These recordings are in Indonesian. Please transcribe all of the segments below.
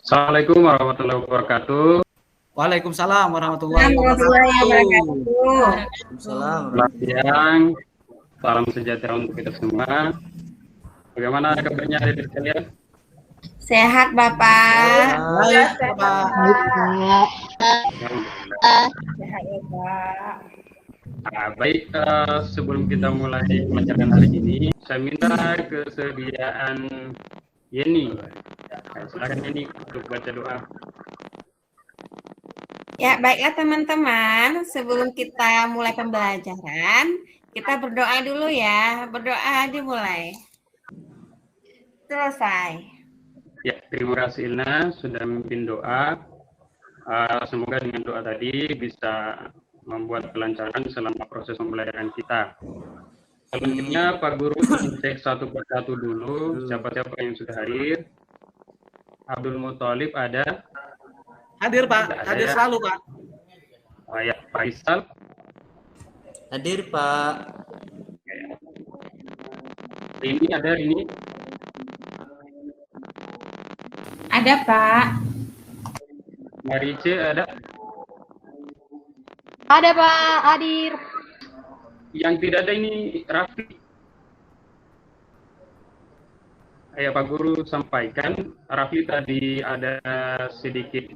Assalamualaikum warahmatullahi wabarakatuh. Waalaikumsalam warahmatullahi wabarakatuh. Selamat siang, salam sejahtera untuk kita semua. Bagaimana kabarnya adik sekalian? Sehat Bapak. Baik, Bapak. Sehat ya Pak. Baik, sebelum kita mulai pelajaran hari ini, saya minta kesediaan Yeni. Silakan Yeni untuk baca doa. Ya, baiklah teman-teman. Sebelum kita mulai pembelajaran, kita berdoa dulu ya. Berdoa dimulai. Selesai. Ya, terima kasih Ilna sudah memimpin doa. Semoga dengan doa tadi bisa membuat kelancaran selama proses pembelajaran kita. Selanjutnya Pak Guru cek satu persatu dulu siapa-siapa yang sudah hadir. Abdul Muthalib ada? Hadir Pak, hadir selalu Pak. Ya, Faisal hadir Pak. Ini ada ini. Ada Pak. Marice ada? Ada Pak, hadir. Yang tidak ada ini Raffi. Ayo Pak Guru sampaikan, Raffi tadi ada sedikit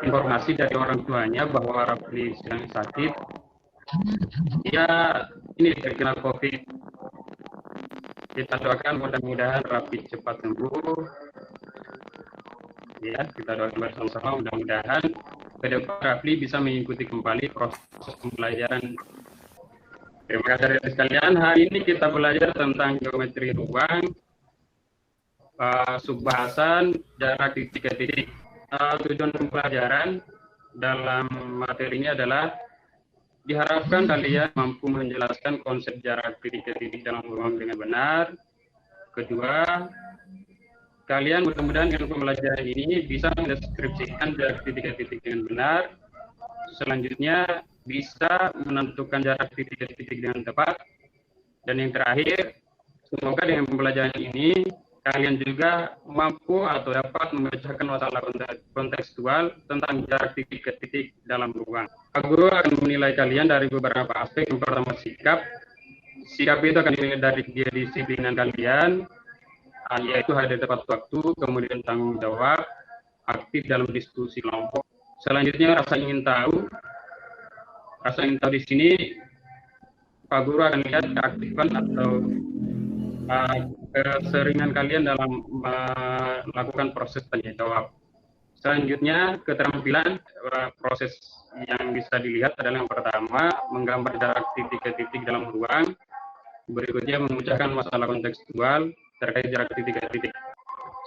informasi dari orang tuanya bahwa Raffi sedang sakit. Dia ini terkena COVID. Kita doakan mudah-mudahan Raffi cepat sembuh. Ya, kita doakan bersama-sama mudah-mudahan ke depan Rafli bisa mengikuti kembali proses pembelajaran. Terima kasih adik sekalian. Hari ini kita belajar tentang geometri ruang, subbahasan, jarak titik ke titik. Tujuan pembelajaran dalam materi ini adalah diharapkan kalian mampu menjelaskan konsep jarak titik ke titik dalam ruang dengan benar. Kedua, kalian mudah-mudahan dengan pembelajaran ini bisa mendeskripsikan jarak titik ke titik dengan benar. Selanjutnya bisa menentukan jarak titik ke titik dengan tepat. Dan yang terakhir, semoga dengan pembelajaran ini kalian juga mampu atau dapat memecahkan masalah kontekstual tentang jarak titik ke titik dalam ruang. Pak Guru akan menilai kalian dari beberapa aspek. Yang pertama sikap. Sikap itu akan dinilai dari kedisiplinan kalian, yaitu hadir tepat waktu, kemudian tanggung jawab, aktif dalam diskusi kelompok. Selanjutnya rasa ingin tahu. Rasa ingin tahu di sini Pak Guru akan lihat keaktifan atau keseringan kalian dalam melakukan proses tanya jawab. Selanjutnya keterampilan, proses yang bisa dilihat adalah yang pertama menggambar jarak titik ke titik dalam ruang. Berikutnya memecahkan masalah kontekstual terkait jarak titik ke titik.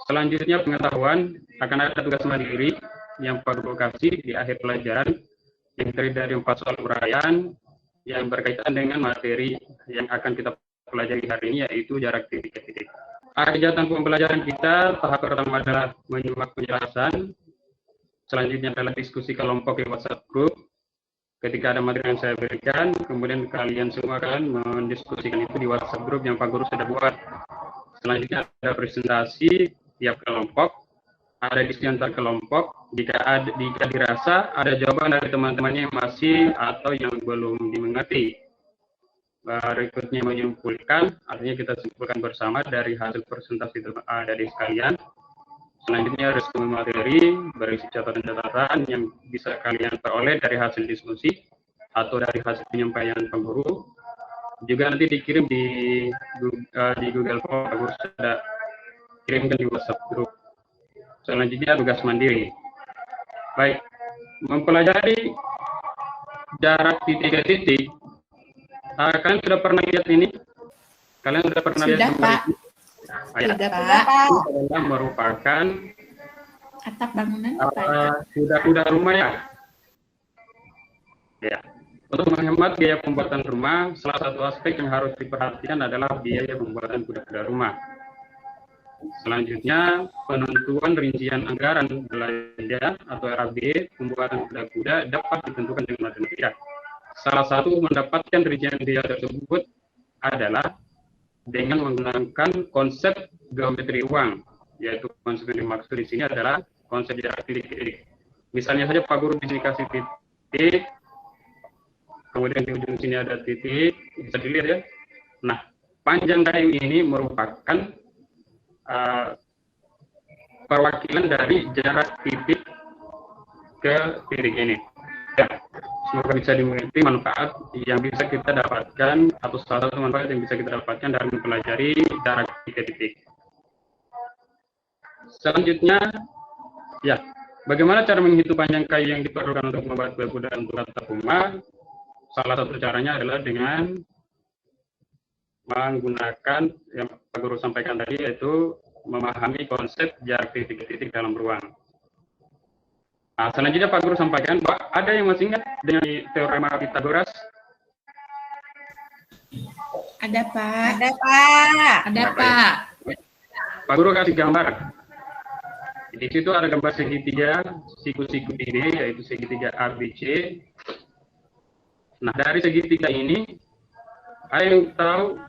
Selanjutnya pengetahuan, akan ada tugas mandiri yang Pak Guru kasih di akhir pelajaran yang terdiri dari 4 soal uraian yang berkaitan dengan materi yang akan kita pelajari hari ini, yaitu jarak titik ke titik. Kegiatan pembelajaran kita tahap pertama adalah menyimak penjelasan, selanjutnya adalah diskusi kelompok di WhatsApp group. Ketika ada materi yang saya berikan, kemudian kalian semua akan mendiskusikan itu di WhatsApp group yang Pak Guru sudah buat. Selanjutnya ada presentasi tiap kelompok, ada diskusi antar kelompok. Jika dirasa ada jawaban dari teman-temannya yang masih atau yang belum dimengerti. Berikutnya menyimpulkan, artinya kita simpulkan bersama dari hasil presentasi dari sekalian. Selanjutnya resume materi berisi catatan-catatan yang bisa kalian peroleh dari hasil diskusi atau dari hasil penyampaian Pak Guru. Juga nanti dikirim di Google Form, Pak Guru sudah kirimkan di WhatsApp group. Selanjutnya tugas mandiri. Baik, mempelajari jarak titik ke titik. Kalian sudah pernah lihat ini? Kalian sudah pernah lihat gambar ini? Sudah Pak. Itu adalah merupakan Atap bangunan kuda-kuda rumah ya. Ya. Untuk menghemat biaya pembuatan rumah, salah satu aspek yang harus diperhatikan adalah biaya pembuatan kuda-kuda rumah. Selanjutnya, penentuan rincian anggaran belanja atau RAB pembuatan kuda-kuda dapat ditentukan dengan matematika. Salah satu mendapatkan rincian biaya tersebut adalah dengan menggunakan konsep geometri uang. yaitu konsep yang dimaksud di sini adalah konsep jarak titik-titik. Misalnya saja Pak Guru di sini kasih titik, kemudian di ujung sini ada titik, bisa dilihat ya. Nah, panjang kayu ini merupakan perwakilan dari jarak titik ke titik ini. Ya, semoga bisa dimengerti manfaat yang bisa kita dapatkan, atau salah satu manfaat yang bisa kita dapatkan dalam mempelajari jarak titik-titik. Selanjutnya, ya, bagaimana cara menghitung panjang kayu yang diperlukan untuk membuat kue kuda untuk atap rumah? Salah satu caranya adalah dengan menggunakan yang Pak Guru sampaikan tadi, yaitu memahami konsep jarak titik-titik dalam ruang. Nah, selanjutnya Pak Guru sampaikan, Pak, ada yang masih ingat dengan teorema Pythagoras? Ada, Pak. Ada, Pak. Ada, Pak. Pak Guru kasih gambar. Di situ ada gambar segitiga, siku-siku ini, yaitu segitiga ABC. Nah, dari segitiga ini, ada yang tahu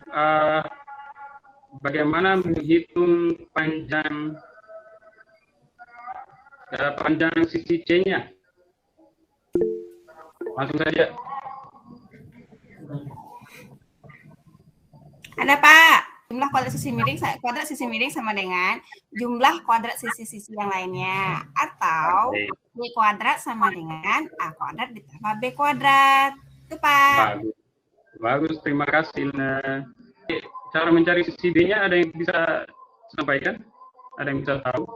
bagaimana menghitung panjang sisi C-nya? Langsung saja. Ada, Pak. Jumlah kuadrat sisi miring sama dengan jumlah kuadrat sisi-sisi yang lainnya, atau B kuadrat sama dengan A kuadrat ditambah B kuadrat. Itu, Pak. Bagus, terima kasih. Nah, cara mencari sisi B-nya ada yang bisa sampaikan? Ada yang bisa tahu?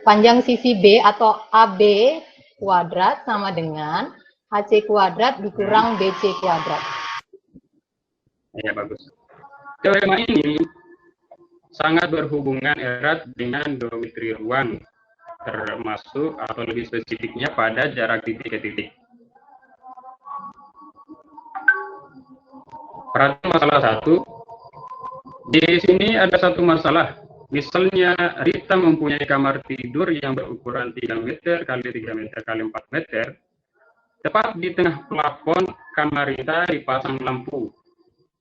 Panjang sisi B atau AB kuadrat sama dengan AC kuadrat dikurang BC kuadrat. Ya, bagus. Teorema ini sangat berhubungan erat dengan geometri ruang, termasuk atau lebih spesifiknya pada jarak titik ke titik. Perhatian masalah 1. Di sini ada satu masalah. Misalnya Rita mempunyai kamar tidur yang berukuran 3 meter kali 3 meter kali 4 meter. Tepat di tengah plafon kamar Rita dipasang lampu.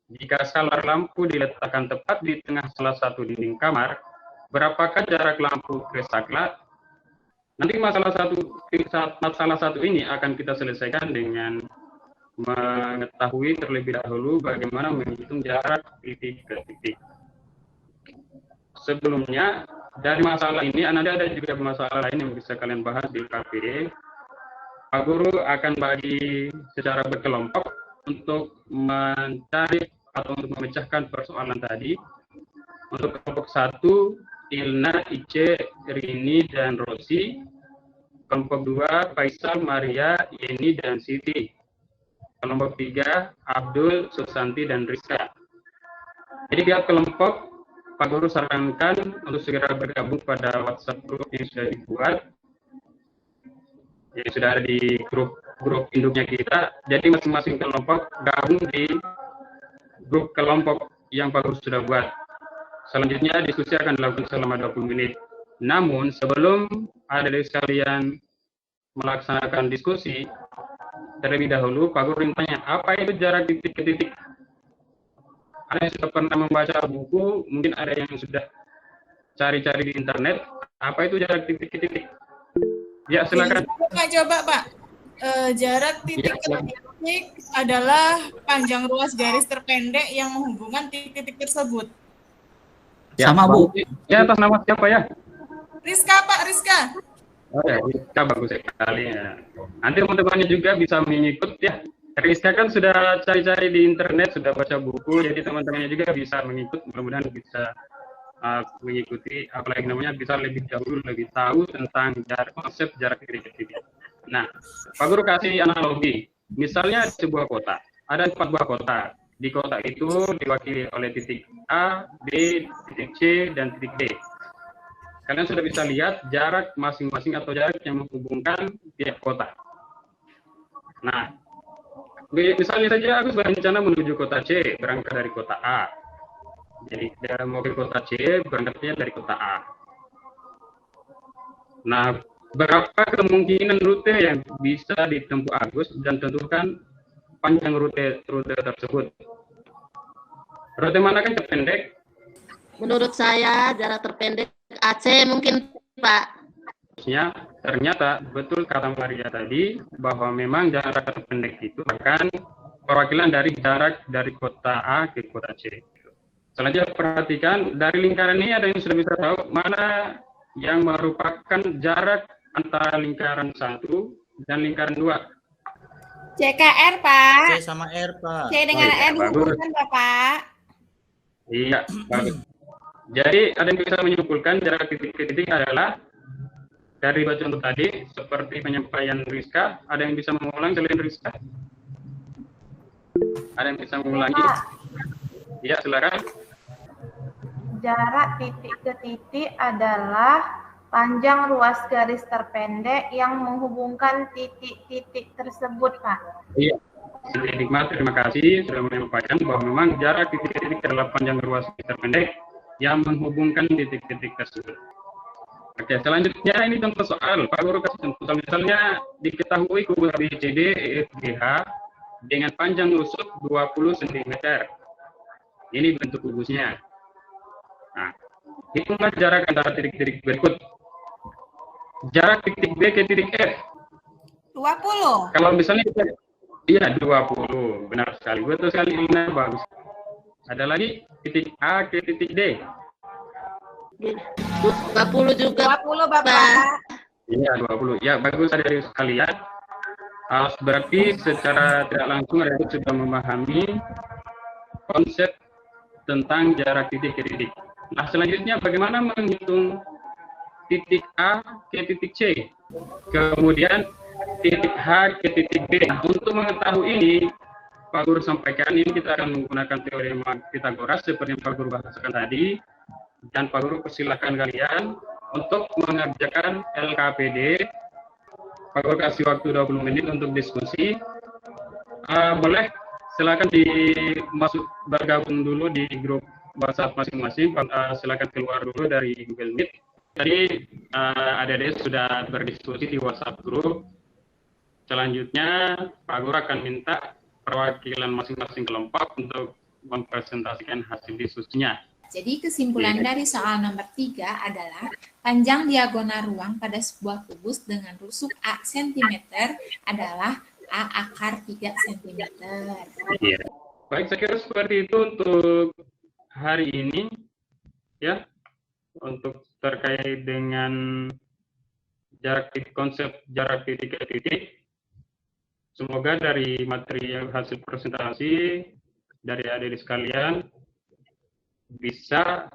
Jika skalar lampu diletakkan tepat di tengah salah satu dinding kamar, berapakah jarak lampu ke saklar? Nanti masalah satu ini akan kita selesaikan dengan mengetahui terlebih dahulu bagaimana menghitung jarak titik ke titik. Sebelumnya, dari masalah ini, nanti ada juga masalah lain yang bisa kalian bahas di KPD. Pak Guru akan bagi secara berkelompok untuk mencari atau untuk memecahkan persoalan tadi. Untuk kelompok 1, Ilna, Ice, Rini, dan Rosi. Kelompok 2, Faisal, Maria, Yeni, dan Siti. Kelompok 3, Abdul, Susanti, dan Rizka. Jadi tiap kelompok Pak Guru sarankan untuk segera bergabung pada WhatsApp group yang sudah dibuat, yang sudah ada di grup induknya kita. Jadi masing-masing kelompok gabung di grup kelompok yang Pak Guru sudah buat. Selanjutnya diskusi akan dilakukan selama 20 menit. Namun sebelum ada dari sekalian melaksanakan diskusi, terlebih dahulu Pak Guru tanya, apa itu jarak titik ke titik? Ada yang sudah pernah membaca buku, mungkin ada yang sudah cari-cari di internet, apa itu jarak titik ke titik? Ya, silakan. Coba Pak, jarak titik ke titik adalah panjang ruas garis terpendek yang menghubungkan titik-titik tersebut. Ya, sama Bu. Ya, atas nama siapa ya? Rizka Pak, Rizka. Oh ya, Rizka bagus sekali ya. Nanti teman-temannya juga bisa mengikut ya. Rizka kan sudah cari-cari di internet, sudah baca buku, jadi teman-temannya juga bisa mengikut, mudah-mudahan bisa mengikuti, apalagi namanya bisa lebih dahulu, lebih tahu tentang konsep jarak titik-titik. Nah, Pak Guru kasih analogi, misalnya sebuah kota, ada 4 buah kota. Di kota itu diwakili oleh titik A, B, titik C, dan titik D. Kalian sudah bisa lihat jarak masing-masing atau jarak yang menghubungkan tiap kota. Nah, misalnya saja aku berencana menuju kota C, berangkat dari kota A. Jadi dia mau ke kota C, berangkatnya dari kota A. Nah, berapa kemungkinan rute yang bisa ditempuh Agus dan tentukan panjang rute tersebut. Rute mana kan terpendek? Menurut saya jarak terpendek AC mungkin, Pak. Ternyata betul kata Maria tadi bahwa memang jarak terpendek itu akan perwakilan dari jarak dari kota A ke kota C. Selanjutnya perhatikan dari lingkaran ini ada yang sudah bisa tahu mana yang merupakan jarak antara lingkaran 1 dan lingkaran 2. CKR, Pak. C sama R, Pak. C dengan R bagus. dihubungkan, Bapak. Iya, bagus. Jadi ada yang bisa menyimpulkan jarak titik ke titik adalah dari dua contoh tadi, seperti penyampaian Rizka, ada yang bisa mengulang selain Rizka? Ada yang bisa mengulangi? Ya, silakan. Jarak titik ke titik adalah panjang ruas garis terpendek yang menghubungkan titik-titik tersebut, Pak. Iya. Hikmat, terima kasih sudah menyampaikan bahwa memang jarak titik ke titik adalah panjang ruas garis terpendek yang menghubungkan titik-titik tersebut. Oke, selanjutnya ini contoh soal. Pak Guru kasih contoh. Misalnya diketahui kubus ABCD EFGH dengan panjang lusuk 20 cm. Ini bentuk kubusnya. Nah, hitunglah jarak antara titik-titik berikut. Jarak titik B ke titik F. 20. Kalau misalnya kita, iya 20. Benar sekali. Betul sekali, Lina. Bagus. Ada lagi titik A ke titik D. 20 juga. 20, Bapak. Iya, 20. Ya, bagus adik-adik sekalian. Berarti secara tidak langsung adik-adik sudah memahami konsep tentang jarak titik ke titik. Nah, selanjutnya bagaimana menghitung titik A ke titik C, kemudian titik H ke titik B. Untuk mengetahui ini, Pak Guru sampaikan ini kita akan menggunakan teorema Pythagoras seperti yang Pak Guru bahasakan tadi. Dan Pak Guru persilahkan kalian untuk mengerjakan LKPD. Pak Guru kasih waktu 20 menit untuk diskusi. Boleh silakan bergabung dulu di grup WhatsApp masing-masing. Silakan keluar dulu dari Google Meet. Jadi adik-adik sudah berdiskusi di WhatsApp grup. Selanjutnya Pak Guru akan minta perwakilan masing-masing kelompok untuk mempresentasikan hasil diskusinya. Jadi kesimpulan dari soal nomor 3 adalah panjang diagonal ruang pada sebuah kubus dengan rusuk A cm adalah A akar 3 cm. Iya. Baik, saya kira seperti itu untuk hari ini. Ya, untuk terkait dengan konsep jarak titik ke titik. Semoga dari materi hasil presentasi dari adik-adik sekalian bisa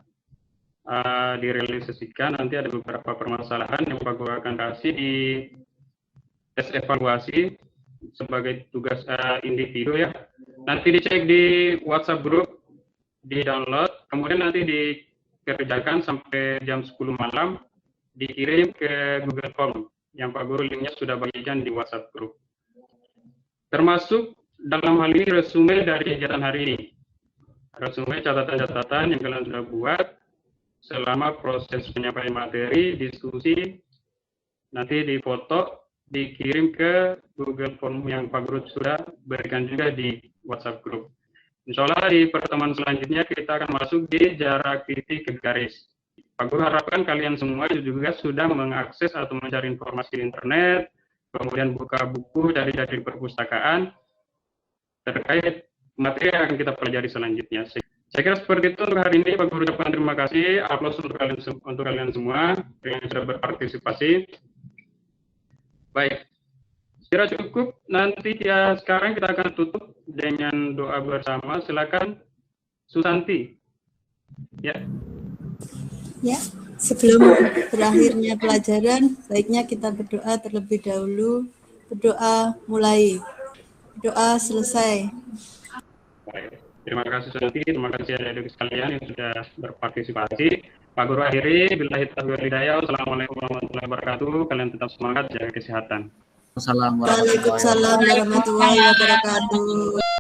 direalisasikan. Nanti ada beberapa permasalahan yang Pak Guru akan kasih di tes evaluasi sebagai tugas individu ya. Nanti dicek di WhatsApp grup, di download, kemudian nanti dikerjakan sampai jam 10 malam, dikirim ke Google Form yang Pak Guru linknya sudah bagikan di WhatsApp grup. Termasuk dalam hal ini resume dari kegiatan hari ini. Resume catatan-catatan yang kalian sudah buat selama proses penyampaian materi, diskusi, nanti difoto, dikirim ke Google Form yang Pak Guru sudah berikan juga di WhatsApp Group. Insya Allah di pertemuan selanjutnya kita akan masuk di jarak titik ke garis. Pak Guru harapkan kalian semua juga sudah mengakses atau mencari informasi di internet, kemudian buka buku dari perpustakaan terkait materi yang akan kita pelajari selanjutnya. Saya kira seperti itu untuk hari ini. Pak Guru ucapkan terima kasih. Aplaus untuk kalian semua yang sudah berpartisipasi. Baik, kira cukup. Nanti ya sekarang kita akan tutup dengan doa bersama. Silakan, Susanti. Ya. Ya, sebelum berakhirnya pelajaran, baiknya kita berdoa terlebih dahulu. Berdoa mulai. Doa selesai. Baik. Terima kasih Susanti, terima kasih adik-adik sekalian yang sudah berpartisipasi. Pak Guru akhiri, billahi taufiq wal hidayah. Wassalamualaikum warahmatullahi wabarakatuh. Kalian tetap semangat, jaga kesehatan. Waalaikumsalam warahmatullahi wabarakatuh.